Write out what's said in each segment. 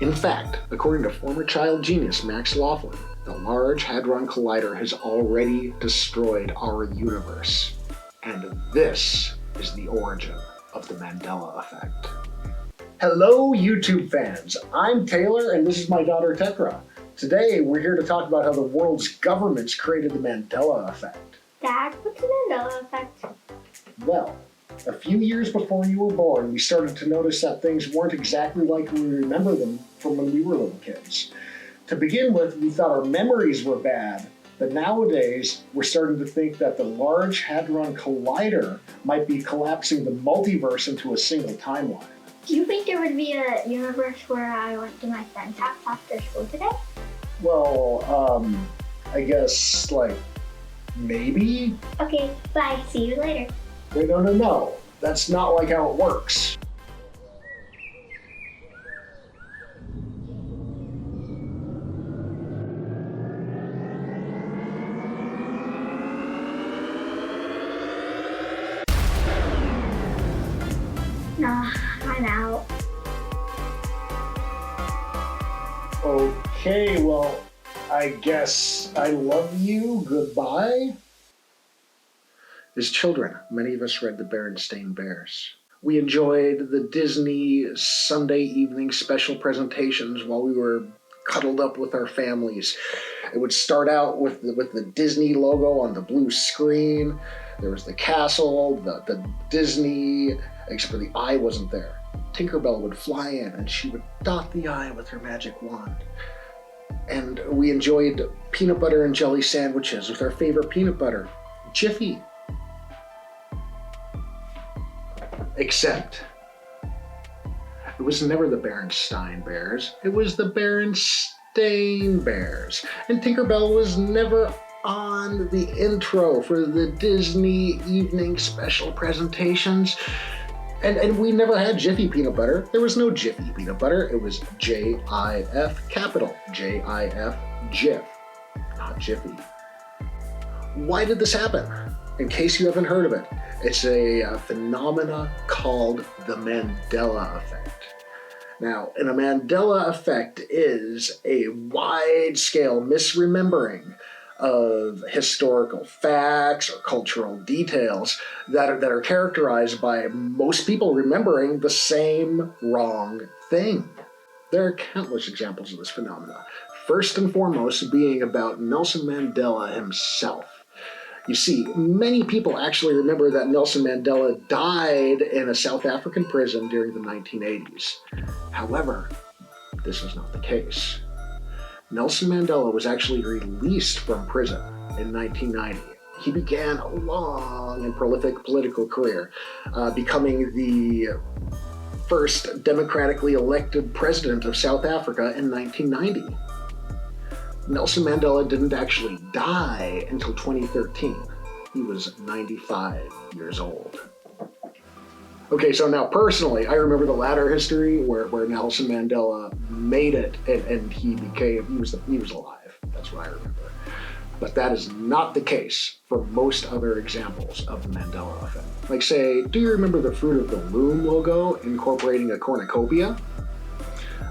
In fact, according to former child genius Max Laughlin, the Large Hadron Collider has already destroyed our universe. And this is the origin of the Mandela Effect. Hello, YouTube fans. I'm Taylor, and this is my daughter Tekra. Today, we're here to talk about how the world's governments created the Mandela Effect. Dad, what's the Mandela Effect? Well, a few years before you were born, we started to notice that things weren't exactly like we remember them from when we were little kids. To begin with, we thought our memories were bad, but nowadays, we're starting to think that the Large Hadron Collider might be collapsing the multiverse into a single timeline. Do you think there would be a universe where I went to my friend's house after school today? Well, I guess, maybe? Okay, bye. See you later. Wait, no. That's not like how it works. Nah, I'm out. Okay, well, I guess I love you. Goodbye. As children, many of us read the Berenstain Bears. We enjoyed the Disney Sunday evening special presentations while we were cuddled up with our families. It would start out with the Disney logo on the blue screen. There was the castle, the Disney, except for the eye wasn't there. Tinkerbell would fly in and she would dot the eye with her magic wand. And we enjoyed peanut butter and jelly sandwiches with our favorite peanut butter, Jiffy. Except, it was never the Berenstain Bears, it was the Berenstain Bears. And Tinkerbell was never on the intro for the Disney evening special presentations. And we never had Jiffy peanut butter. There was no Jiffy peanut butter. It was J-I-F capital. J-I-F, Jif, not Jiffy. Why did this happen? In case you haven't heard of it, it's a phenomena called the Mandela Effect. Now, a Mandela Effect is a wide-scale misremembering of historical facts or cultural details that are characterized by most people remembering the same wrong thing. There are countless examples of this phenomena, first and foremost being about Nelson Mandela himself. You see, many people actually remember that Nelson Mandela died in a South African prison during the 1980s. However, this was not the case. Nelson Mandela was actually released from prison in 1990. He began a long and prolific political career, becoming the first democratically elected president of South Africa in 1990. Nelson Mandela didn't actually die until 2013. He was 95 years old. Okay, so now personally, I remember the latter history where Nelson Mandela made it and he was alive. That's what I remember. But that is not the case for most other examples of the Mandela Effect. Like say, do you remember the Fruit of the Loom logo incorporating a cornucopia?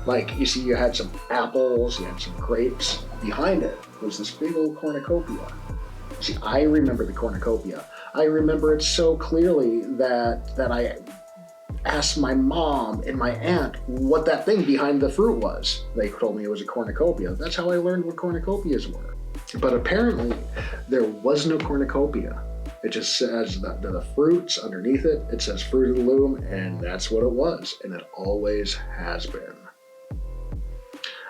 Like, you see, you had some apples, you had some grapes. Behind it was this big old cornucopia. See, I remember the cornucopia. I remember it so clearly that I asked my mom and my aunt what that thing behind the fruit was. They told me it was a cornucopia. That's how I learned what cornucopias were. But apparently, there was no cornucopia. It just says the fruits underneath it. It says Fruit of the Loom, and that's what it was, and it always has been.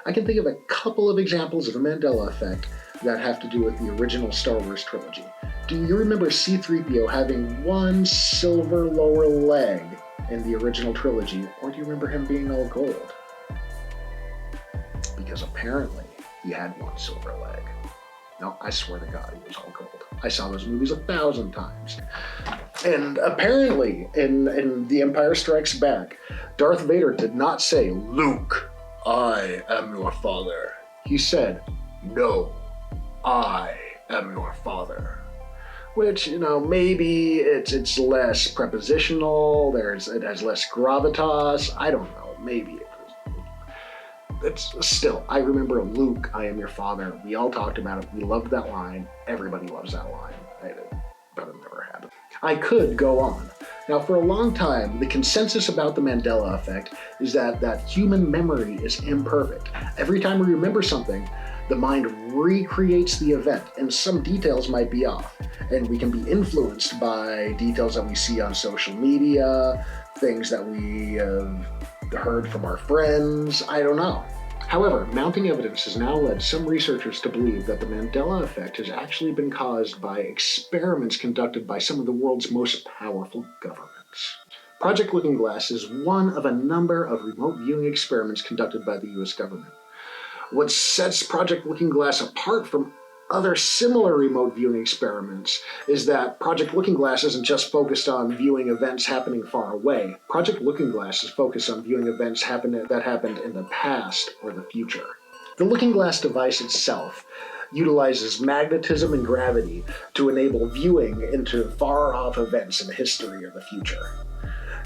I can think of a couple of examples of the Mandela Effect that have to do with the original Star Wars trilogy. Do you remember C-3PO having one silver lower leg in the original trilogy, or do you remember him being all gold? Because apparently he had one silver leg. No, I swear to God, he was all gold. I saw those movies 1,000 times. And apparently, in The Empire Strikes Back, Darth Vader did not say, "Luke, I am your father." He said, "No, I am your father." Which, maybe it's less prepositional, it has less gravitas, I don't know, maybe it was. it's still, I remember Luke, I am your father. We all talked about it. We loved that line. Everybody loves that line. But it never happened. I could go on. Now, for a long time, the consensus about the Mandela Effect is that human memory is imperfect. Every time we remember something, the mind recreates the event, and some details might be off. And we can be influenced by details that we see on social media, things that we have heard from our friends, I don't know. However, mounting evidence has now led some researchers to believe that the Mandela Effect has actually been caused by experiments conducted by some of the world's most powerful governments. Project Looking Glass is one of a number of remote viewing experiments conducted by the US government. What sets Project Looking Glass apart from other similar remote viewing experiments is that Project Looking Glass isn't just focused on viewing events happening far away. Project Looking Glass is focused on viewing events that happened in the past or the future. The Looking Glass device itself utilizes magnetism and gravity to enable viewing into far-off events in history or the future.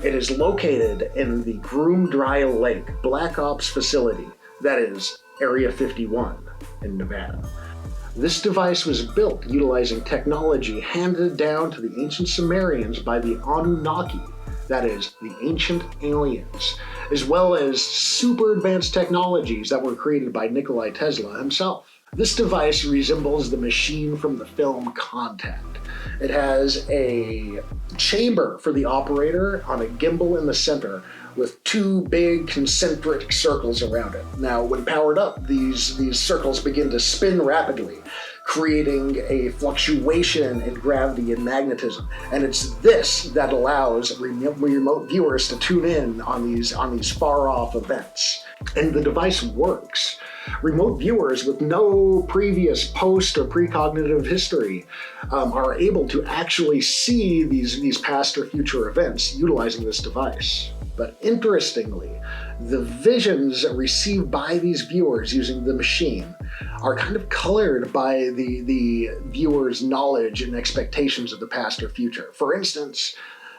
It is located in the Groom Dry Lake Black Ops facility, that is, Area 51 in Nevada. This device was built utilizing technology handed down to the ancient Sumerians by the Anunnaki, that is, the ancient aliens, as well as super advanced technologies that were created by Nikola Tesla himself. This device resembles the machine from the film Contact. It has a chamber for the operator on a gimbal in the center with two big concentric circles around it. Now, when powered up, these circles begin to spin rapidly, creating a fluctuation in gravity and magnetism. And it's this that allows remote viewers to tune in on these far-off events. And the device works. Remote viewers with no previous post or precognitive history are able to actually see these past or future events utilizing this device. But interestingly, the visions received by these viewers using the machine are kind of colored by the viewer's knowledge and expectations of the past or future. For instance,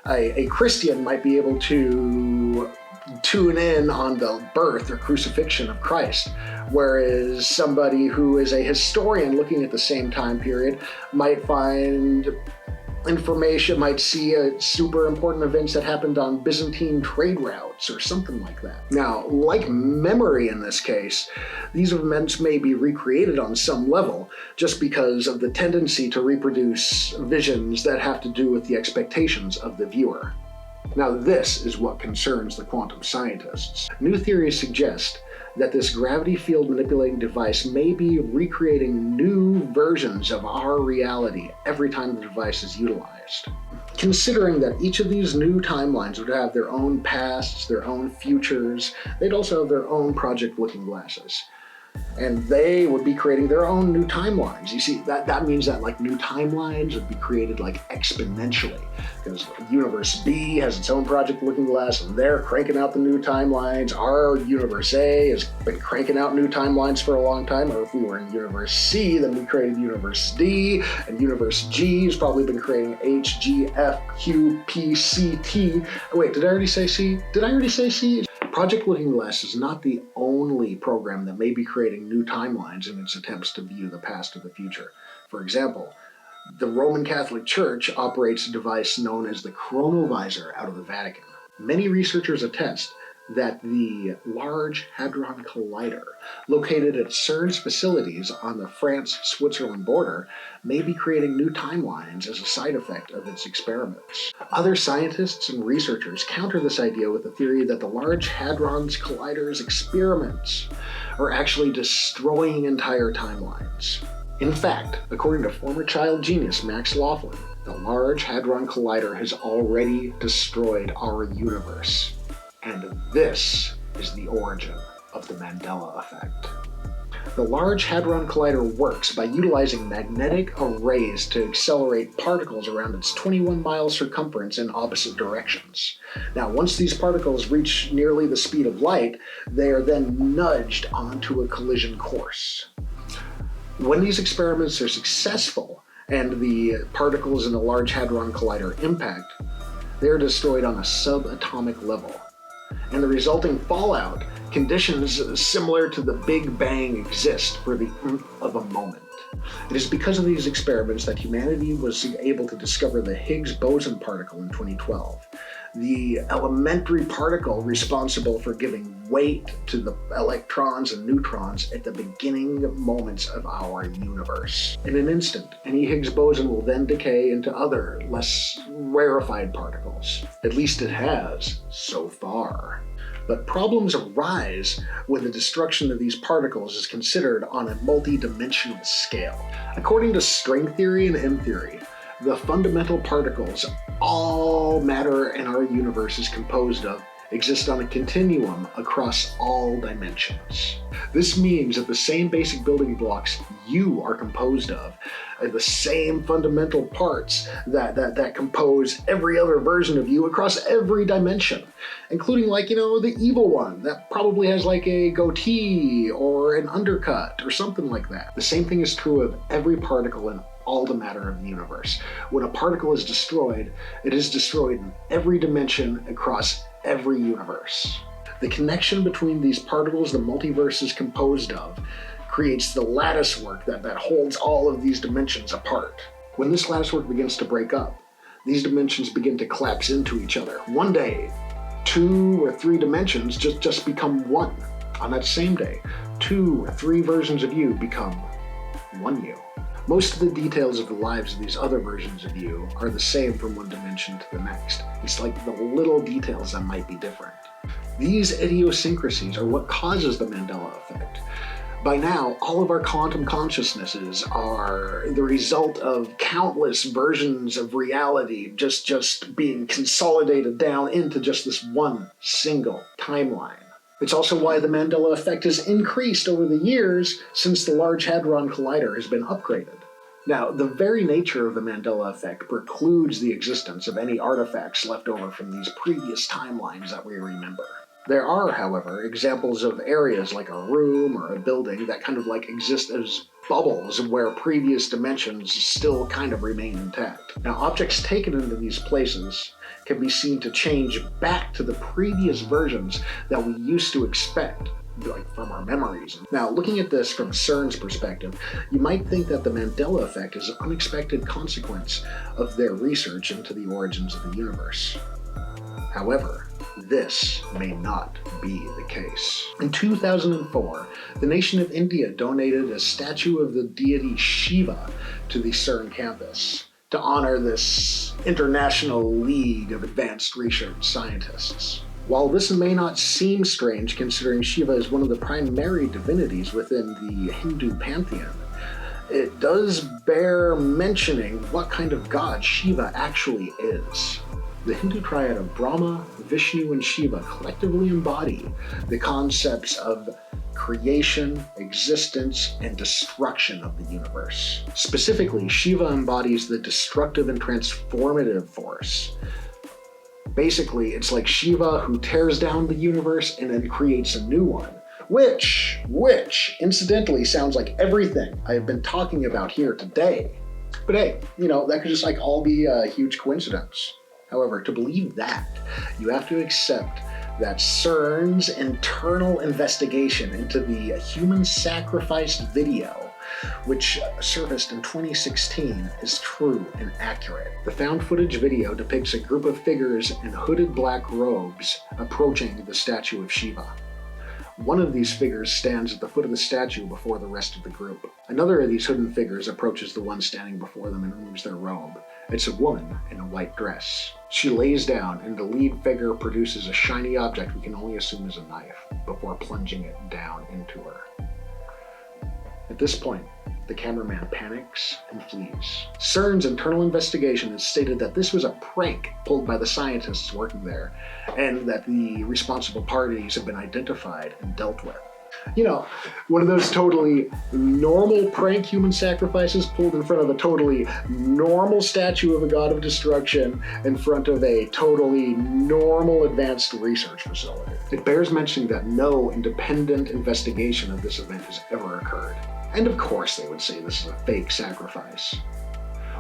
a Christian might be able to tune in on the birth or crucifixion of Christ, whereas somebody who is a historian looking at the same time period might find information, might see super important events that happened on Byzantine trade routes or something like that. Now, like memory in this case, these events may be recreated on some level just because of the tendency to reproduce visions that have to do with the expectations of the viewer. Now, this is what concerns the quantum scientists. New theories suggest that this gravity field manipulating device may be recreating new versions of our reality every time the device is utilized. Considering that each of these new timelines would have their own pasts, their own futures, they'd also have their own Project Looking Glasses. And they would be creating their own new timelines. You see, that means that like new timelines would be created like exponentially, because Universe B has its own Project Looking Glass and they're cranking out the new timelines. Our Universe A has been cranking out new timelines for a long time, or if we were in Universe C, then we created Universe D, and Universe G has probably been creating H, G, F, Q, P, C, T. Wait, did I already say C? Did I already say C? Project Looking Glass is not the only program that may be creating new timelines in its attempts to view the past or the future. For example, the Roman Catholic Church operates a device known as the chronovisor out of the Vatican. Many researchers attest that the Large Hadron Collider, located at CERN's facilities on the France-Switzerland border, may be creating new timelines as a side effect of its experiments. Other scientists and researchers counter this idea with the theory that the Large Hadron Collider's experiments are actually destroying entire timelines. In fact, according to former child genius Max Laughlin, the Large Hadron Collider has already destroyed our universe. And this is the origin of the Mandela Effect. The Large Hadron Collider works by utilizing magnetic arrays to accelerate particles around its 21-mile circumference in opposite directions. Now, once these particles reach nearly the speed of light, they are then nudged onto a collision course. When these experiments are successful and the particles in the Large Hadron Collider impact, they are destroyed on a subatomic level. And the resulting fallout Conditions similar to the Big Bang exist for the oomph of a moment. It is because of these experiments that humanity was able to discover the Higgs boson particle in 2012, the elementary particle responsible for giving weight to the electrons and neutrons at the beginning moments of our universe. In an instant, any Higgs boson will then decay into other, less rarefied particles. At least it has, so far. But problems arise when the destruction of these particles is considered on a multi-dimensional scale. According to string theory and M theory, the fundamental particles all matter in our universe is composed of exist on a continuum across all dimensions. This means that the same basic building blocks you are composed of are the same fundamental parts that compose every other version of you across every dimension, including the evil one that probably has a goatee or an undercut or something like that. The same thing is true of every particle in all the matter of the universe. When a particle is destroyed, it is destroyed in every dimension across every universe. The connection between these particles the multiverse is composed of creates the lattice work that holds all of these dimensions apart. When this lattice work begins to break up, these dimensions begin to collapse into each other. One day, 2 or 3 dimensions just become one. On that same day, 2 or 3 versions of you become one you. Most of the details of the lives of these other versions of you are the same from one dimension to the next. It's like the little details that might be different. These idiosyncrasies are what causes the Mandela Effect. By now, all of our quantum consciousnesses are the result of countless versions of reality just being consolidated down into just this one single timeline. It's also why the Mandela Effect has increased over the years since the Large Hadron Collider has been upgraded. Now, the very nature of the Mandela Effect precludes the existence of any artifacts left over from these previous timelines that we remember. There are, however, examples of areas like a room or a building that kind of exist as bubbles where previous dimensions still kind of remain intact. Now, objects taken into these places can be seen to change back to the previous versions that we used to expect, from our memories. Now, looking at this from CERN's perspective, you might think that the Mandela Effect is an unexpected consequence of their research into the origins of the universe. However, this may not be the case. In 2004, the nation of India donated a statue of the deity Shiva to the CERN campus to honor this International League of Advanced Research Scientists. While this may not seem strange considering Shiva is one of the primary divinities within the Hindu pantheon, it does bear mentioning what kind of god Shiva actually is. The Hindu triad of Brahma, Vishnu, and Shiva collectively embody the concepts of creation, existence, and destruction of the universe. Specifically, Shiva embodies the destructive and transformative force. Basically, it's like Shiva who tears down the universe and then creates a new one, which incidentally sounds like everything I have been talking about here today. But hey, that could just all be a huge coincidence. However, to believe that, you have to accept that CERN's internal investigation into the human sacrifice video, which surfaced in 2016, is true and accurate. The found footage video depicts a group of figures in hooded black robes approaching the statue of Shiva. One of these figures stands at the foot of the statue before the rest of the group. Another of these hidden figures approaches the one standing before them and removes their robe. It's a woman in a white dress. She lays down, and the lead figure produces a shiny object we can only assume is a knife, before plunging it down into her. At this point, the cameraman panics and flees. CERN's internal investigation has stated that this was a prank pulled by the scientists working there, and that the responsible parties have been identified and dealt with. One of those totally normal prank human sacrifices pulled in front of a totally normal statue of a god of destruction in front of a totally normal advanced research facility. It bears mentioning that no independent investigation of this event has ever occurred. And of course they would say this is a fake sacrifice,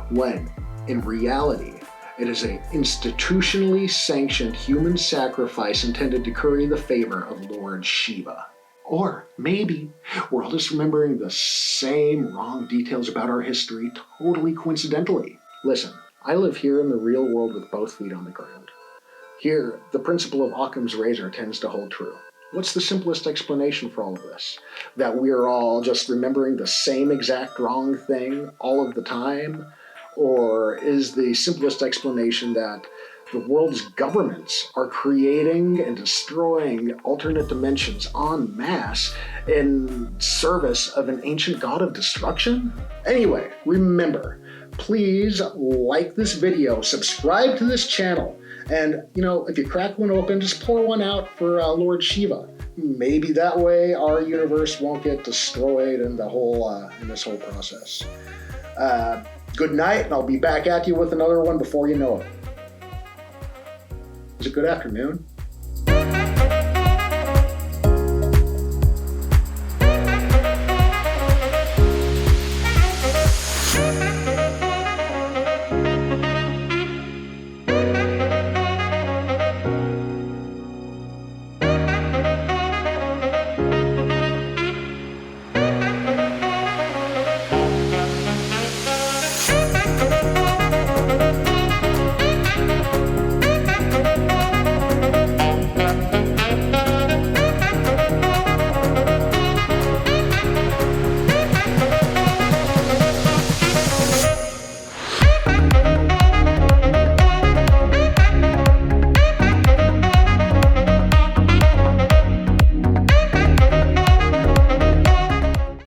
when, in reality, It is an institutionally sanctioned human sacrifice intended to curry the favor of Lord Shiva. Or maybe we're all just remembering the same wrong details about our history totally coincidentally. Listen, I live here in the real world with both feet on the ground. Here, the principle of Occam's razor tends to hold true. What's the simplest explanation for all of this? That we're all just remembering the same exact wrong thing all of the time? Or is the simplest explanation that the world's governments are creating and destroying alternate dimensions en masse in service of an ancient god of destruction? Anyway, remember, please like this video, subscribe to this channel, and, if you crack one open, just pour one out for Lord Shiva. Maybe that way our universe won't get destroyed in this whole process. Good night, and I'll be back at you with another one before you know it. Is it good afternoon?